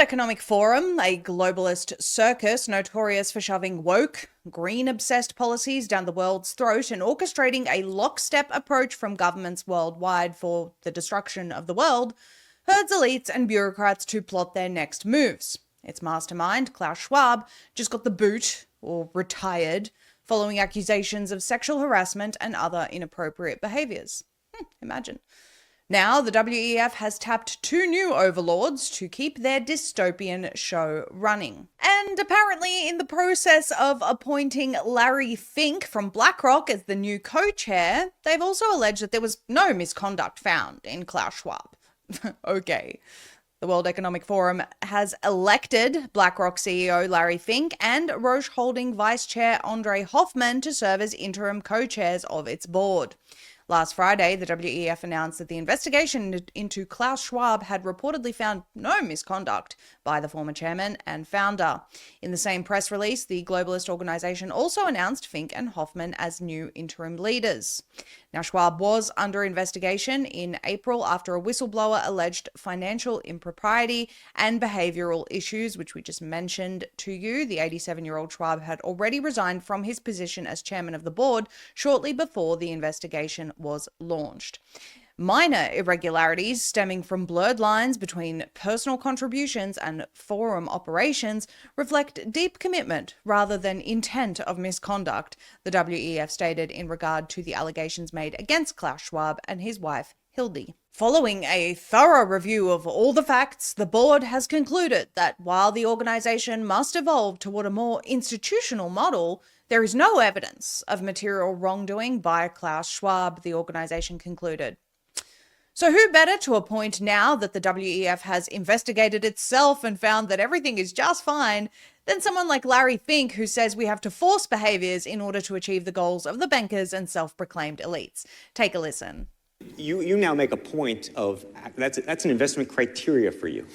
Economic Forum, a globalist circus notorious for shoving woke, green-obsessed policies down the world's throat and orchestrating a lockstep approach from governments worldwide for the destruction of the world, urges elites and bureaucrats to plot their next moves. Its mastermind, Klaus Schwab, just got the boot, or retired, following accusations of sexual harassment and other inappropriate behaviours. Imagine. Now, the WEF has tapped two new overlords to keep their dystopian show running. And apparently, in the process of appointing LarryFink from BlackRock as the new co-chair, they've also alleged that there was no misconduct found in Klaus Schwab. Okay. The World Economic Forum has elected BlackRock CEO Larry Fink and Roche Holding Vice Chair Andre Hoffman to serve as interim co-chairs of its board. Last Friday, the WEF announced that the investigation into Klaus Schwab had reportedly found no misconduct by the former chairman and founder. In the same press release, the globalist organization also announced Fink and Hoffman as new interim leaders. Now, Schwab was under investigation in April after a whistleblower alleged financial impropriety and behavioral issues, which we just mentioned to you. The 87-year-old Schwab had already resigned from his position as chairman of the board shortly before the investigation was launched. Minor irregularities stemming from blurred lines between personal contributions and forum operations reflect deep commitment rather than intent of misconduct, the WEF stated in regard to the allegations made against Klaus Schwab and his wife, Hildy. Following a thorough review of all the facts, the board has concluded that while the organization must evolve toward a more institutional model, there is no evidence of material wrongdoing by Klaus Schwab, the organization concluded. So who better to appoint now that the WEF has investigated itself and found that everything is just fine than someone like Larry Fink, who says we have to force behaviors in order to achieve the goals of the bankers and self-proclaimed elites. Take a listen. You now make a point of that's an investment criteria for you.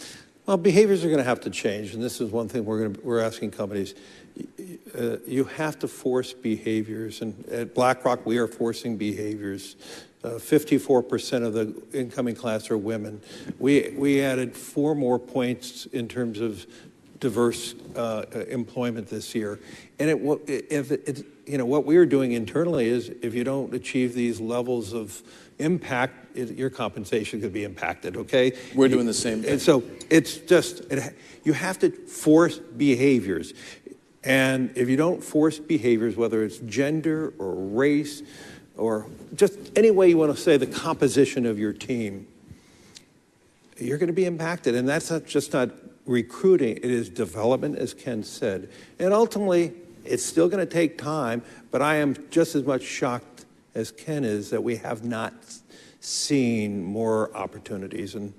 Well, behaviors are going to have to change, and this is one thing we're asking companies. You have to force behaviors, and at BlackRock we are forcing behaviors. 54% of the incoming class are women. We added 4 more points in terms of diverse employment this year, and what we are doing internally is if you don't achieve these levels of impact, your compensation could be impacted. Okay, we're doing the same thing. And so it's just you have to force behaviors, and if you don't force behaviors, whether it's gender or race or just any way you want to say the composition of your team, you're going to be impacted. And that's not recruiting, it is development, as Ken said. And ultimately, it's still going to take time, but I am just as much shocked as Ken is that we have not seen more opportunities, and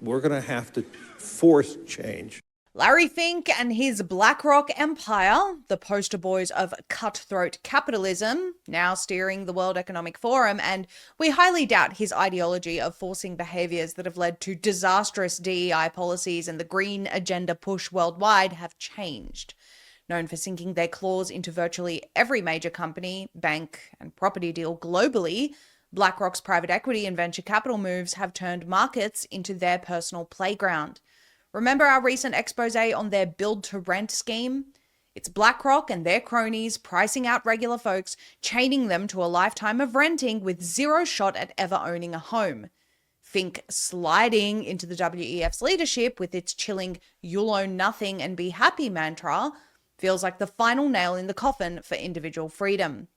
we're going to have to force change. Larry Fink and his BlackRock empire, the poster boys of cutthroat capitalism, now steering the World Economic Forum, and we highly doubt his ideology of forcing behaviors that have led to disastrous DEI policies and the green agenda push worldwide have changed. Known for sinking their claws into virtually every major company, bank, and property deal globally, BlackRock's private equity and venture capital moves have turned markets into their personal playground. Remember our recent expose on their BuildToRent scheme? It's BlackRock and their cronies pricing out regular folks, chaining them to a lifetime of renting with zero shot at ever owning a home. Fink sliding into the WEF's leadership with its chilling "you'll own nothing and be happy" mantra feels like the final nail in the coffin for individual freedom.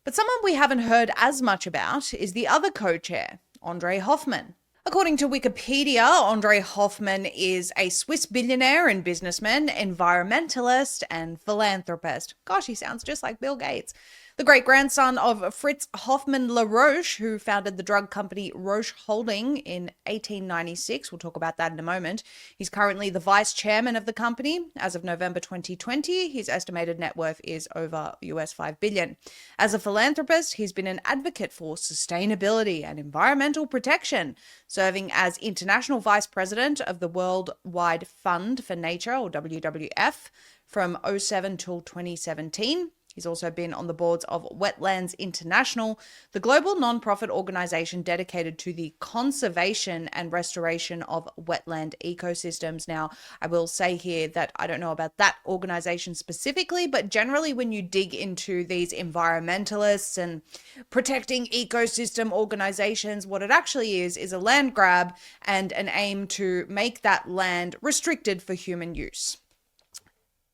But someone we haven't heard as much about is the other co-chair, Andre Hoffman. According to Wikipedia, Andre Hoffman is a Swiss billionaire and businessman, environmentalist, and philanthropist. Gosh, he sounds just like Bill Gates. The great-grandson of Fritz Hoffmann La Roche, who founded the drug company Roche Holding in 1896. We'll talk about that in a moment. He's currently the vice chairman of the company. As of November 2020, his estimated net worth is over US $5 billion. As a philanthropist, he's been an advocate for sustainability and environmental protection, serving as international vice president of the Worldwide Fund for Nature, or WWF, from 2007 till 2017. He's also been on the boards of Wetlands International, the global nonprofit organization dedicated to the conservation and restoration of wetland ecosystems. Now, I will say here that I don't know about that organization specifically, but generally when you dig into these environmentalists and protecting ecosystem organizations, what it actually is a land grab and an aim to make that land restricted for human use.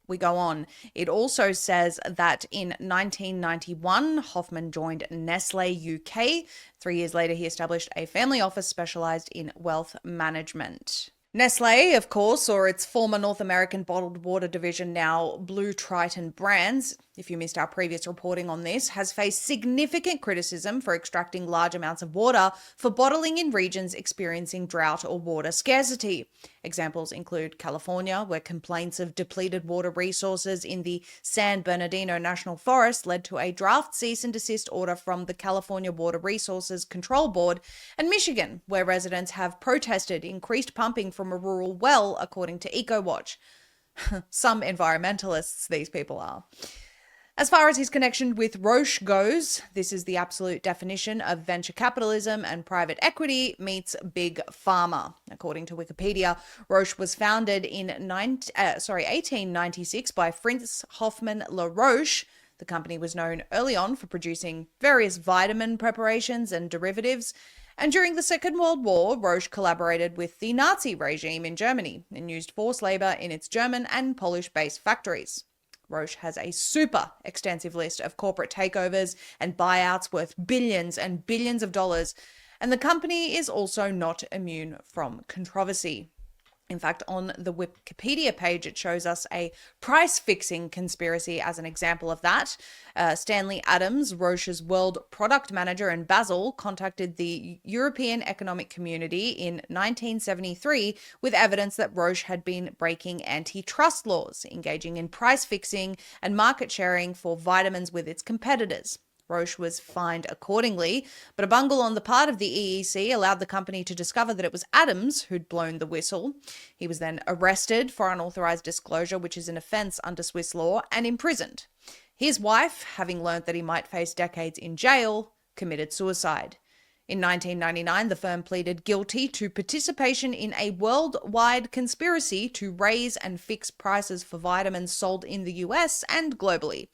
We go on. It also says that in 1991, Hoffman joined Nestle UK. 3 years later, he established a family office specialized in wealth management. Nestle, of course, or its former North American bottled water division, now Blue Triton Brands, if you missed our previous reporting on this, has faced significant criticism for extracting large amounts of water for bottling in regions experiencing drought or water scarcity. Examples include California, where complaints of depleted water resources in the San Bernardino National Forest led to a draft cease and desist order from the California Water Resources Control Board, and Michigan, where residents have protested increased pumping from a rural well, according to EcoWatch. Some environmentalists, these people are. As far as his connection with Roche goes, this is the absolute definition of venture capitalism and private equity meets big pharma. According to Wikipedia, Roche was founded in 1896 by Fritz Hoffmann La Roche. The company was known early on for producing various vitamin preparations and derivatives. And during the Second World War, Roche collaborated with the Nazi regime in Germany and used forced labor in its German and Polish-based factories. Roche has a super extensive list of corporate takeovers and buyouts worth billions and billions of dollars, and the company is also not immune from controversy. In fact, on the Wikipedia page, it shows us a price-fixing conspiracy as an example of that. Stanley Adams, Roche's world product manager in Basel, contacted the European Economic Community in 1973 with evidence that Roche had been breaking antitrust laws, engaging in price-fixing and market sharing for vitamins with its competitors. Roche was fined accordingly, but a bungle on the part of the EEC allowed the company to discover that it was Adams who'd blown the whistle. He was then arrested for unauthorized disclosure, which is an offense under Swiss law, and imprisoned. His wife, having learnt that he might face decades in jail, committed suicide. In 1999, the firm pleaded guilty to participation in a worldwide conspiracy to raise and fix prices for vitamins sold in the US and globally.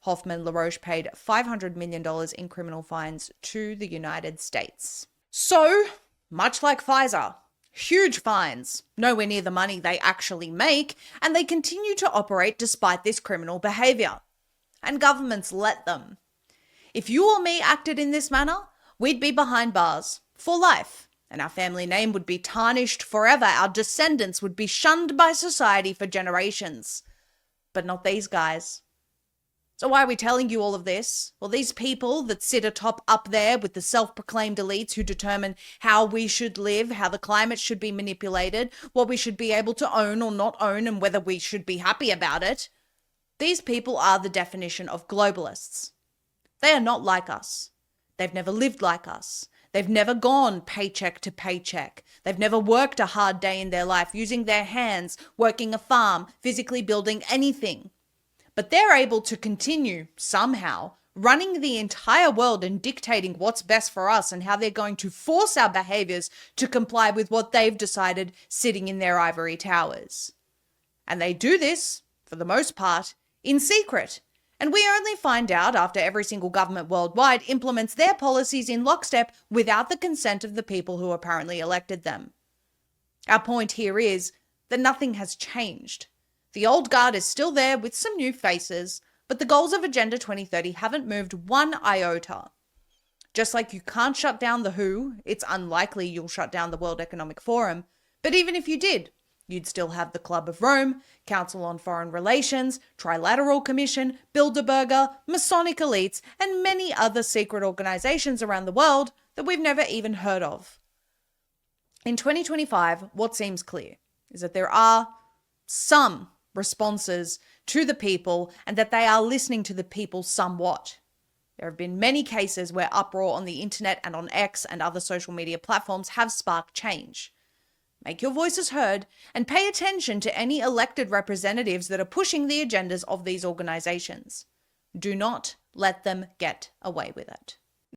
Hoffmann La Roche paid $500 million in criminal fines to the United States. So, much like Pfizer, huge fines, nowhere near the money they actually make, and they continue to operate despite this criminal behavior. And governments let them. If you or me acted in this manner, we'd be behind bars for life, and our family name would be tarnished forever. Our descendants would be shunned by society for generations. But not these guys. So why are we telling you all of this? Well, these people that sit atop up there with the self-proclaimed elites who determine how we should live, how the climate should be manipulated, what we should be able to own or not own, and whether we should be happy about it. These people are the definition of globalists. They are not like us. They've never lived like us. They've never gone paycheck to paycheck. They've never worked a hard day in their life using their hands, working a farm, physically building anything. But they're able to continue, somehow, running the entire world and dictating what's best for us and how they're going to force our behaviors to comply with what they've decided sitting in their ivory towers. And they do this, for the most part, in secret. And we only find out after every single government worldwide implements their policies in lockstep without the consent of the people who apparently elected them. Our point here is that nothing has changed. The old guard is still there with some new faces, but the goals of Agenda 2030 haven't moved one iota. Just like you can't shut down the WHO, it's unlikely you'll shut down the World Economic Forum, but even if you did, you'd still have the Club of Rome, Council on Foreign Relations, Trilateral Commission, Bilderberger, Masonic elites, and many other secret organizations around the world that we've never even heard of. In 2025, what seems clear is that there are some responses to the people and that they are listening to the people somewhat. There have been many cases where uproar on the internet and on X and other social media platforms have sparked change. Make your voices heard and pay attention to any elected representatives that are pushing the agendas of these organizations. Do not let them get away with it.